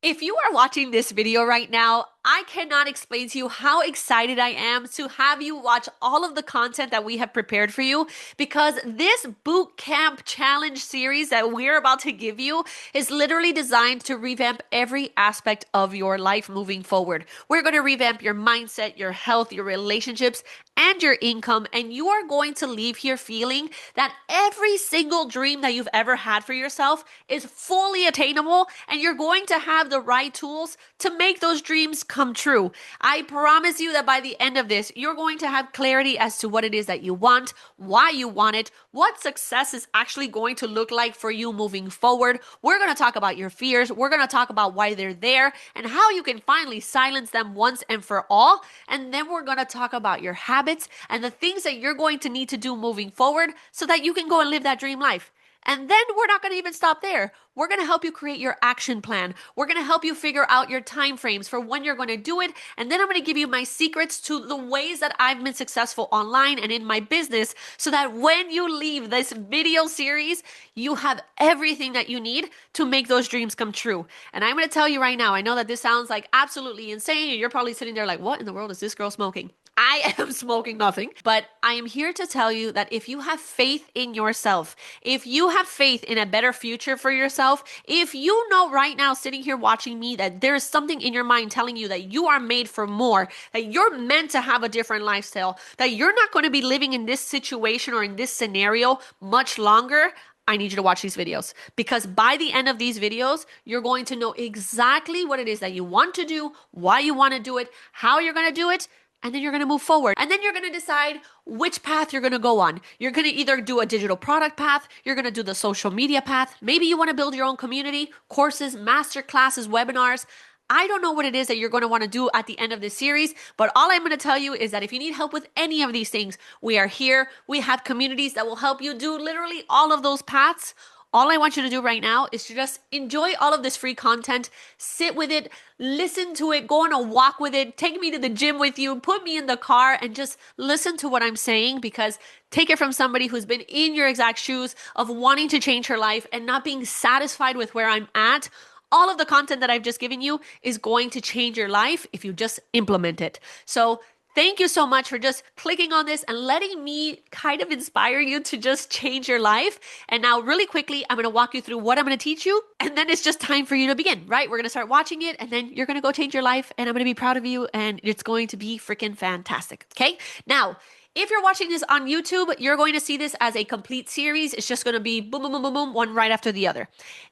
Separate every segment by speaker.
Speaker 1: If you are watching this video right now, I cannot explain to you how excited I am to have you watch all of the content that we have prepared for you because this boot camp challenge series that we're about to give you is literally designed to revamp every aspect of your life moving forward. We're going to revamp your mindset, your health, your relationships, and your income, and you are going to leave here feeling that every single dream that you've ever had for yourself is fully attainable, and you're going to have the right tools to make those dreams come true. I promise you that by the end of this, you're going to have clarity as to what it is that you want, why you want it, what success is actually going to look like for you moving forward. We're going to talk about your fears. We're going to talk about why they're there and how you can finally silence them once and for all. And then we're going to talk about your habits and the things that you're going to need to do moving forward so that you can go and live that dream life. And then we're not going to even stop there. We're going to help you create your action plan. We're going to help you figure out your time frames for when you're going to do it. And then I'm going to give you my secrets to the ways that I've been successful online and in my business so that when you leave this video series, you have everything that you need to make those dreams come true. And I'm going to tell you right now, I know that this sounds like absolutely insane. And you're probably sitting there like, what in the world is this girl smoking? I am smoking nothing, but I am here to tell you that if you have faith in yourself, if you have faith in a better future for yourself, if you know right now sitting here watching me that there is something in your mind telling you that you are made for more, that you're meant to have a different lifestyle, that you're not going to be living in this situation or in this scenario much longer, I need you to watch these videos because by the end of these videos, you're going to know exactly what it is that you want to do, why you want to do it, how you're going to do it, and then you're going to move forward. And then you're going to decide which path you're going to go on. You're going to either do a digital product path, you're going to do the social media path. Maybe you want to build your own community, courses, master classes, webinars. I don't know what it is that you're going to want to do at the end of this series, but all I'm going to tell you is that if you need help with any of these things, we are here. We have communities that will help you do literally all of those paths. All I want you to do right now is to just enjoy all of this free content, sit with it, listen to it, go on a walk with it, take me to the gym with you, put me in the car, and just listen to what I'm saying because take it from somebody who's been in your exact shoes of wanting to change her life and not being satisfied with where I'm at. All of the content that I've just given you is going to change your life if you just implement it. So thank you so much for just clicking on this and letting me kind of inspire you to just change your life. And now really quickly, I'm going to walk you through what I'm going to teach you. And then it's just time for you to begin, right? We're going to start watching it and then you're going to go change your life and I'm going to be proud of you and it's going to be freaking fantastic. Okay. Now, if you're watching this on YouTube, you're going to see this as a complete series. It's just going to be boom, boom, boom, boom, boom, one right after the other.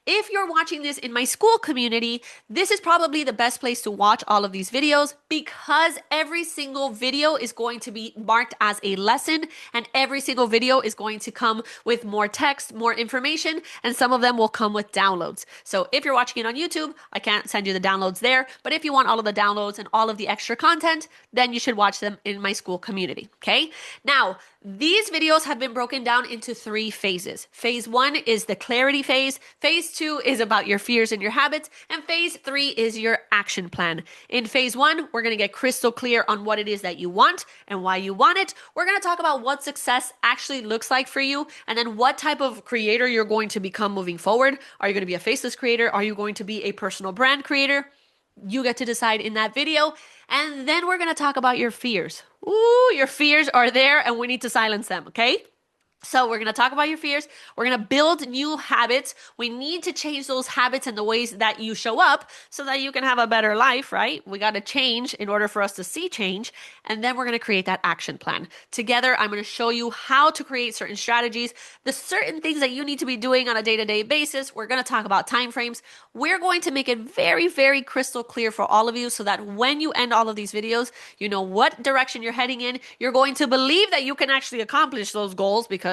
Speaker 1: If you're watching this in my school community, this is probably the best place to watch all of these videos because every single video is going to be marked as a lesson and every single video is going to come with more text, more information, and some of them will come with downloads. So if you're watching it on YouTube, I can't send you the downloads there, but if you want all of the downloads and all of the extra content, then you should watch them in my school community, okay? Now, these videos have been broken down into 3 phases. Phase 1 is the clarity phase. Phase 2 is about your fears and your habits. And phase 3 is your action plan. In phase 1, we're going to get crystal clear on what it is that you want and why you want it. We're going to talk about what success actually looks like for you and then what type of creator you're going to become moving forward. Are you going to be a faceless creator? Are you going to be a personal brand creator? You get to decide in that video. And then we're going to talk about your fears. Ooh, your fears are there and we need to silence them, okay? So we're going to talk about your fears. We're going to build new habits. We need to change those habits and the ways that you show up so that you can have a better life, right? We got to change in order for us to see change. And then we're going to create that action plan. Together, I'm going to show you how to create certain strategies, the certain things that you need to be doing on a day-to-day basis. We're going to talk about timeframes. We're going to make it very, very crystal clear for all of you so that when you end all of these videos, you know what direction you're heading in. You're going to believe that you can actually accomplish those goals because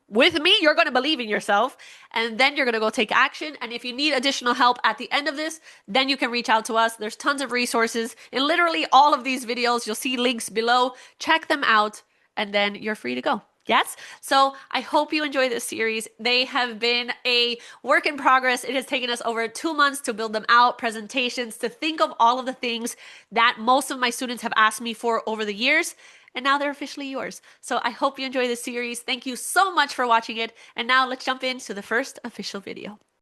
Speaker 1: with me, you're going to believe in yourself and then you're going to go take action. And if you need additional help at the end of this, then you can reach out to us. There's tons of resources in literally all of these videos. You'll see links below. Check them out and then you're free to go. Yes. So I hope you enjoy this series. They have been a work in progress. It has taken us over 2 months to build them out, presentations, to think of all of the things that most of my students have asked me for over the years. And now they're officially yours. So I hope you enjoy this series. Thank you so much for watching it. And now let's jump into the first official video.